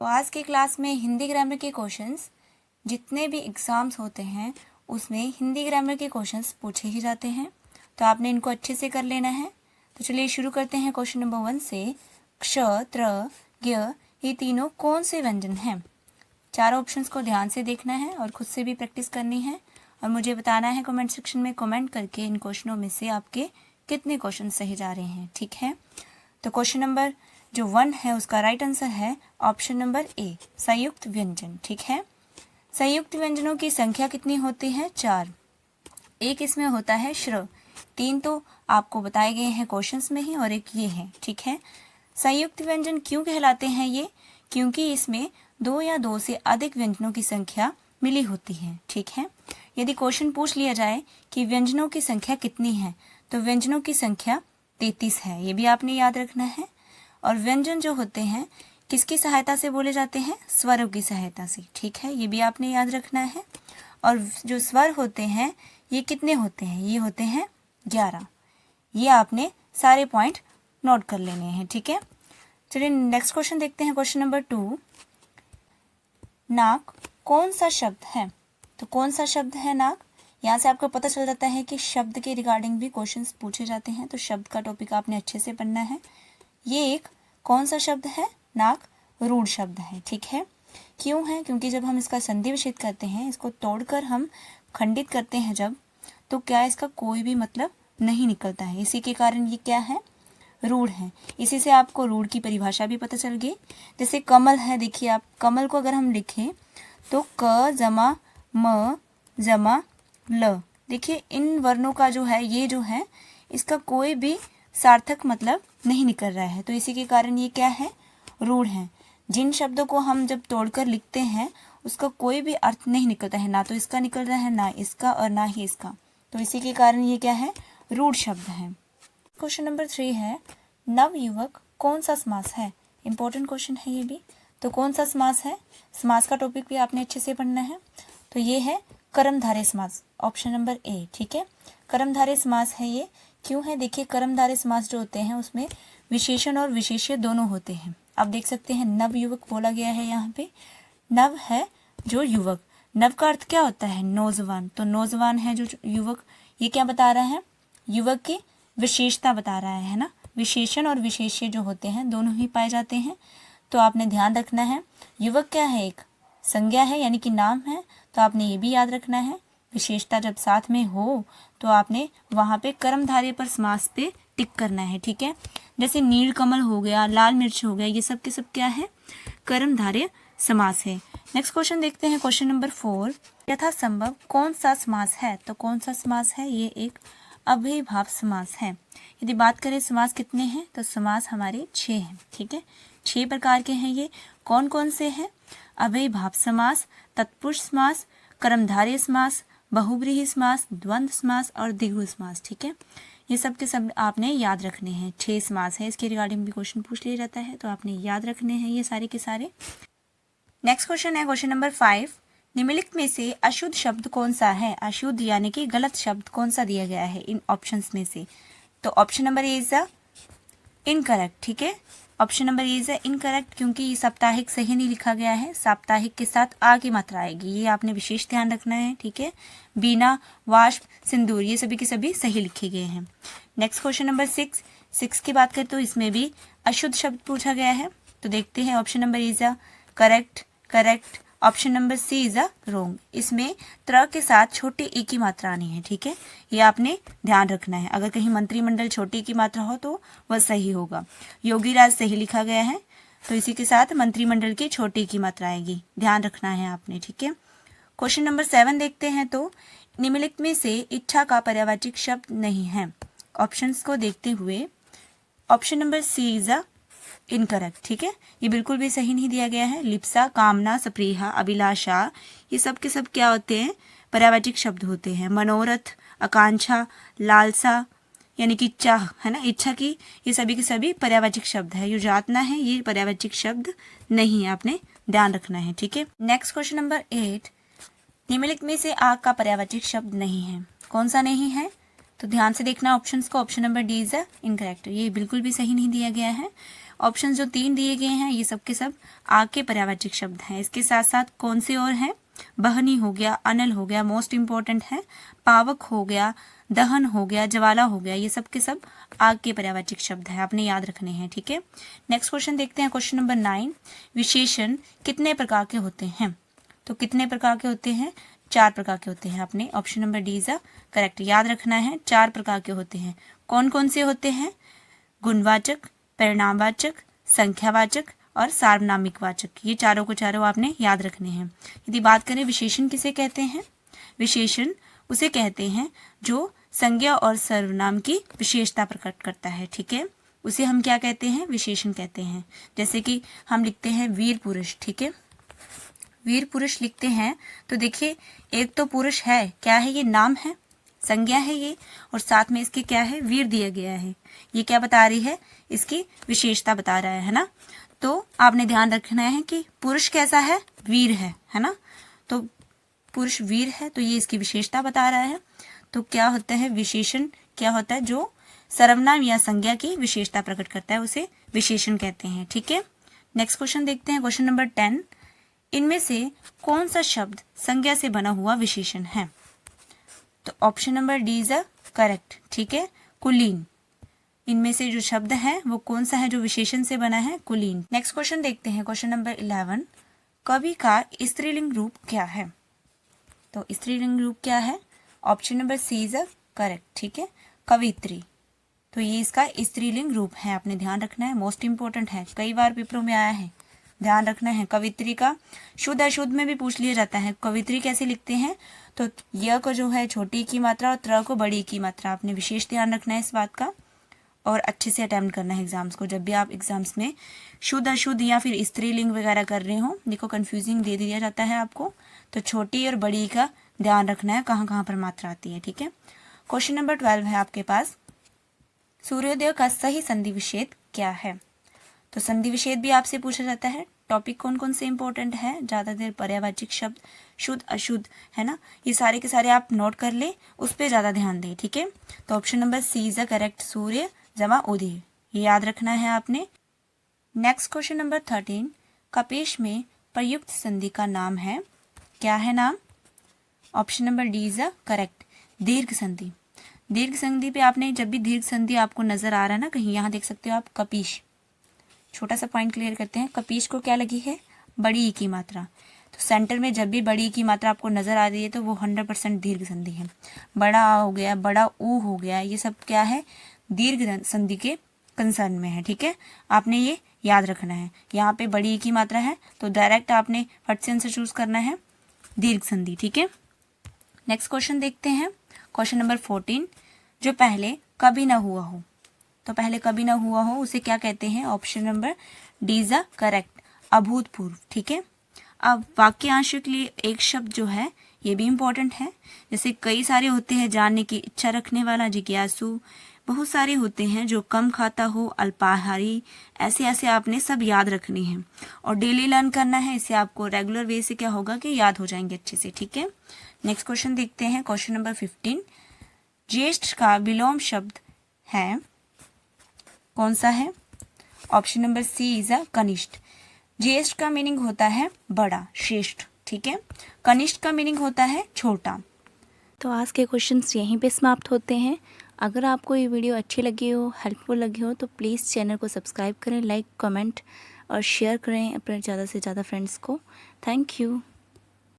तो आज की क्लास में हिंदी ग्रामर के क्वेश्चंस, जितने भी एग्ज़ाम्स होते हैं उसमें हिंदी ग्रामर के क्वेश्चंस पूछे ही जाते हैं, तो आपने इनको अच्छे से कर लेना है। तो चलिए शुरू करते हैं क्वेश्चन नंबर 1 से। क्ष, त्र, ज्ञ ये तीनों कौन से व्यंजन हैं? चारों ऑप्शंस को ध्यान से देखना है और खुद से भी प्रैक्टिस करनी है और मुझे बताना है कमेंट सेक्शन में कमेंट करके इन क्वेश्चनों में से आपके कितने क्वेश्चन सही जा रहे हैं। ठीक है, तो क्वेश्चन नंबर जो 1 है उसका राइट आंसर है ऑप्शन नंबर ए, संयुक्त व्यंजन। ठीक है, संयुक्त व्यंजनों की संख्या कितनी होती है? 4। एक इसमें होता है श्र, 3 तो आपको बताए गए हैं क्वेश्चंस में ही और एक ये है। ठीक है, संयुक्त व्यंजन क्यों कहलाते हैं ये? क्योंकि इसमें 2 या 2 से अधिक व्यंजनों की संख्या मिली होती है। ठीक है, यदि क्वेश्चन पूछ लिया जाए कि व्यंजनों की संख्या कितनी है, तो व्यंजनों की संख्या 33 है, ये भी आपने याद रखना है। और व्यंजन जो होते हैं किसकी सहायता से बोले जाते हैं? स्वरों की सहायता से। ठीक है, ये भी आपने याद रखना है। और जो स्वर होते हैं ये कितने होते हैं? ये होते हैं 11। ये आपने सारे पॉइंट नोट कर लेने हैं। ठीक है, चलिए नेक्स्ट क्वेश्चन देखते हैं। क्वेश्चन नंबर 2, नाक कौन सा शब्द है? तो कौन सा शब्द है नाक? यहाँ से आपको पता चल जाता है कि शब्द के रिगार्डिंग भी क्वेश्चंस पूछे जाते हैं, तो शब्द का टॉपिक आपने अच्छे से पढ़ना है। ये एक कौन सा शब्द है? नाक रूढ़ शब्द है। ठीक है, क्यों है? क्योंकि जब हम इसका संधि विच्छेद करते हैं, इसको तोड़कर हम खंडित करते हैं जब, तो क्या इसका कोई भी मतलब नहीं निकलता है। इसी के कारण ये क्या है? रूढ़ है। इसी से आपको रूढ़ की परिभाषा भी पता चल गई। जैसे कमल है, देखिए आप कमल को अगर हम लिखें तो क जमा म जमा ल, देखिए इन वर्णों का जो है, ये जो है इसका कोई भी सार्थक मतलब नहीं निकल रहा है, तो इसी के कारण ये क्या है? रूढ़ है। जिन शब्दों को हम जब तोड़कर लिखते हैं उसका कोई भी अर्थ नहीं निकलता है, ना तो इसका निकल रहा है, ना इसका और ना ही इसका, तो इसी के कारण ये क्या है? रूढ़ शब्द है। क्वेश्चन नंबर 3 है, नवयुवक कौन सा समास है? इंपॉर्टेंट क्वेश्चन है ये भी। तो कौन सा समास है? समास का टॉपिक भी आपने अच्छे से पढ़ना है। तो ये है कर्मधारय समास, ऑप्शन नंबर ए। ठीक है, कर्मधारय समास है ये। क्यों है? देखिए कर्मधारय समास जो होते हैं उसमें विशेषण और विशेष्य दोनों होते हैं। आप देख सकते हैं नवयुवक बोला गया है यहाँ पे। नव है जो युवक, नव का अर्थ क्या होता है? नौजवान, तो नौजवान है जो युवक, ये क्या बता रहा है? युवक की विशेषता बता रहा है ना। विशेषण और विशेष्य जो होते हैं दोनों ही पाए जाते हैं, तो आपने ध्यान रखना है। युवक क्या है? एक संज्ञा है, यानी कि नाम है, तो आपने ये भी याद रखना है। विशेषता जब साथ में हो तो आपने वहाँ पे कर्मधारय पर समास पे टिक करना है। ठीक है, जैसे नीलकमल हो गया, लाल मिर्च हो गया, ये सब के सब क्या है? कर्मधारय समास है। नेक्स्ट क्वेश्चन देखते हैं। क्वेश्चन नंबर 4, यथासंभव कौन सा समास है? तो कौन सा समास है? ये एक अव्ययीभाव समास है। यदि बात करें समास कितने हैं, तो समास हमारे 6 हैं। ठीक है, 6 प्रकार के हैं ये। कौन कौन से हैं? अव्ययीभाव समास, तत्पुरुष समास, कर्मधारय समास, बहुव्रीहि समास, द्वंद्व समास और द्विगु समास। ठीक है, ये सब के सब आपने याद रखने हैं। 6 समास है, इसके रिगार्डिंग भी क्वेश्चन पूछ लिया जाता है, तो आपने याद रखने हैं ये सारे के सारे। नेक्स्ट क्वेश्चन है क्वेश्चन नंबर 5, निम्नलिखित में से अशुद्ध शब्द कौन सा है? अशुद्ध यानी कि गलत शब्द कौन सा दिया गया है इन ऑप्शंस में से? तो option number A is incorrect. ठीक है, option number A is incorrect, क्योंकि ये साप्ताहिक सही नहीं लिखा गया है। साप्ताहिक के साथ आ की मात्रा आएगी, ये आपने विशेष ध्यान रखना है। ठीक है, बीना, वाष्प, सिंदूर ये सभी के सभी सही लिखे गए हैं। नेक्स्ट क्वेश्चन नंबर 6 की बात करें तो इसमें भी अशुद्ध शब्द पूछा गया है, तो देखते हैं। Option number is correct, correct. Option number C is wrong, इसमें त्र के साथ छोटी ई की मात्रा आनी है। ठीक है, ये आपने ध्यान रखना है। अगर कहीं मंत्रिमंडल छोटी ई की मात्रा हो तो वह सही होगा। योगीराज सही लिखा गया है, तो इसी के साथ मंत्रिमंडल की छोटी ई की मात्रा आएगी, ध्यान रखना है आपने। ठीक है, क्वेश्चन नंबर 7 देखते हैं। तो निम्नलिखित में से इच्छा का पर्यायवाची शब्द नहीं है। ऑप्शंस को देखते हुए option number C is incorrect. ठीक है, ये बिल्कुल भी सही नहीं दिया गया है। लिप्सा, कामना, सप्रीहा, अभिलाषा ये सब के सब क्या होते हैं? पर्यायवाची शब्द होते हैं। मनोरथ, आकांक्षा, लालसा यानी कि चाह है ना, इच्छा की, ये सभी के सभी पर्यायवाची शब्द है। युजातना है, ये पर्यायवाची शब्द नहीं है, आपने ध्यान रखना है। ठीक है, नेक्स्ट क्वेश्चन नंबर 8, निम्नलिखित में से आग का पर्यायवाची शब्द नहीं है। कौन सा नहीं है? तो ध्यान से देखना ऑप्शंस को। Option number D is incorrect, ये बिल्कुल भी सही नहीं दिया गया है। ऑप्शन जो 3 दिए गए हैं ये सब के सब आग के पर्यायवाची शब्द हैं। इसके साथ साथ कौन से और हैं? बहनी हो गया, अनल हो गया, मोस्ट इंपॉर्टेंट है, पावक हो गया, दहन हो गया, ज्वाला हो गया, ये सब के सब आग के पर्यायवाची शब्द है, आपने याद रखने हैं। ठीक है, नेक्स्ट क्वेश्चन देखते हैं, क्वेश्चन नंबर 9। विशेषण कितने प्रकार के होते हैं? तो कितने प्रकार के होते हैं? 4 प्रकार के होते हैं। आपने option number D is correct याद रखना है। 4 प्रकार के होते हैं। कौन कौन से होते हैं? गुणवाचक, परिणामवाचक, संख्यावाचक और सार्वनामिक वाचक। ये चारों को चारों आपने याद रखने हैं। यदि बात करें विशेषण किसे कहते हैं? विशेषण उसे कहते हैं जो संज्ञा और सर्वनाम की विशेषता प्रकट करता है। ठीक है, उसे हम क्या कहते हैं? विशेषण कहते हैं। जैसे कि हम लिखते हैं वीर पुरुष। ठीक है, वीर पुरुष लिखते हैं तो देखिए एक तो पुरुष है, क्या है ये? नाम है, संज्ञा है ये, और साथ में इसके क्या है? वीर दिया गया है। ये क्या बता रही है? इसकी विशेषता बता रहा है ना। तो आपने ध्यान रखना है कि पुरुष कैसा है? वीर है ना। तो पुरुष वीर है तो ये इसकी विशेषता बता रहा है। तो क्या होता है? विशेषण क्या होता है? जो सर्वनाम या संज्ञा की विशेषता प्रकट करता है उसे विशेषण कहते हैं। ठीक है, नेक्स्ट क्वेश्चन देखते हैं, क्वेश्चन नंबर 10। इनमें से कौन सा शब्द संज्ञा से बना हुआ विशेषण है? तो option number D is correct. ठीक है, कुलीन। इनमें से जो शब्द है वो कौन सा है जो विशेषण से बना है? कुलीन। नेक्स्ट क्वेश्चन देखते हैं, क्वेश्चन नंबर 11। कवि का स्त्रीलिंग रूप क्या है? तो स्त्रीलिंग रूप क्या है? Option number C is correct. ठीक है, कवित्री। तो ये इसका स्त्रीलिंग रूप है, आपने ध्यान रखना है, मोस्ट इंपॉर्टेंट है, कई बार पेपरों में आया है, ध्यान रखना है। कवित्री का शुद्ध अशुद्ध में भी पूछ लिया जाता है। कवित्री कैसे लिखते हैं? तो य को जो है छोटी की मात्रा और त्र को बड़ी की मात्रा, आपने विशेष ध्यान रखना है इस बात का, और अच्छे से अटेम्प्ट करना है एग्जाम्स को। जब भी आप एग्जाम्स में शुद्ध अशुद्ध या फिर स्त्रीलिंग वगैरह कर रहे हो, देखो कंफ्यूजिंग दे दिया जाता है आपको, तो छोटी और बड़ी का ध्यान रखना है, कहाँ कहाँ पर मात्रा आती है। ठीक है, क्वेश्चन नंबर 12 है आपके पास, सूर्योदय का सही संधि विच्छेद क्या है? तो संधि विच्छेद भी आपसे पूछा जाता है। टॉपिक कौन कौन से इंपॉर्टेंट है? ज़्यादा देर पर्यायवाचिक शब्द, शुद्ध अशुद्ध, है ना, ये सारे के सारे आप नोट कर ले, उस पर ज़्यादा ध्यान दें। ठीक है, तो option number C is the correct, सूर्य जमा उदय, ये याद रखना है आपने। Next question number 13। कपेश में प्रयुक्त संधि का नाम है, क्या है नाम? Option number D is the correct, दीर्घ संधि। दीर्घ संधि पे आपने जब भी दीर्घ संधि आपको नजर आ रहा है ना कहीं, यहाँ देख सकते हो आप कपीश, छोटा सा पॉइंट क्लियर करते हैं, कपीश को क्या लगी है? बड़ी ई की मात्रा। तो सेंटर में जब भी बड़ी ई की मात्रा आपको नजर आ रही है तो वो 100% दीर्घ संधि है। बड़ा आ हो गया, बड़ा ऊ हो गया, ये सब क्या है? दीर्घ संधि के कंसर्न में है। ठीक है, आपने ये याद रखना है। यहाँ पे बड़ी ई की मात्रा है तो डायरेक्ट आपने फट से आंसर चूज करना है, दीर्घ संधि। ठीक है, नेक्स्ट क्वेश्चन देखते हैं, क्वेश्चन नंबर 14। जो पहले कभी ना हुआ हो, तो पहले कभी ना हुआ हो उसे क्या कहते हैं? Option number D is the correct, अभूतपूर्व। ठीक है, अब वाक्यांश के लिए एक शब्द जो है ये भी इम्पोर्टेंट है। जैसे कई सारे होते हैं, जानने की इच्छा रखने वाला, जिज्ञासु, बहुत सारे होते हैं जो कम खाता हो, अल्पाहारी, ऐसे ऐसे आपने सब याद रखने हैं और डेली लर्न करना है। इससे आपको रेगुलर वे से क्या होगा कि याद हो जाएंगे अच्छे से। ठीक है, नेक्स्ट क्वेश्चन देखते हैं, क्वेश्चन नंबर 15। ज्येष्ठ का विलोम शब्द है, कौन सा है? Option number C is a कनिष्ठ। ज्येष्ठ का मीनिंग होता है बड़ा, श्रेष्ठ। ठीक है, कनिष्ठ का मीनिंग होता है छोटा। तो आज के क्वेश्चंस यहीं पे समाप्त होते हैं। अगर आपको ये वीडियो अच्छी लगी हो, हेल्पफुल लगी हो, तो प्लीज़ चैनल को सब्सक्राइब करें, लाइक, कमेंट और शेयर करें अपने ज़्यादा से ज़्यादा फ्रेंड्स को। Thank you.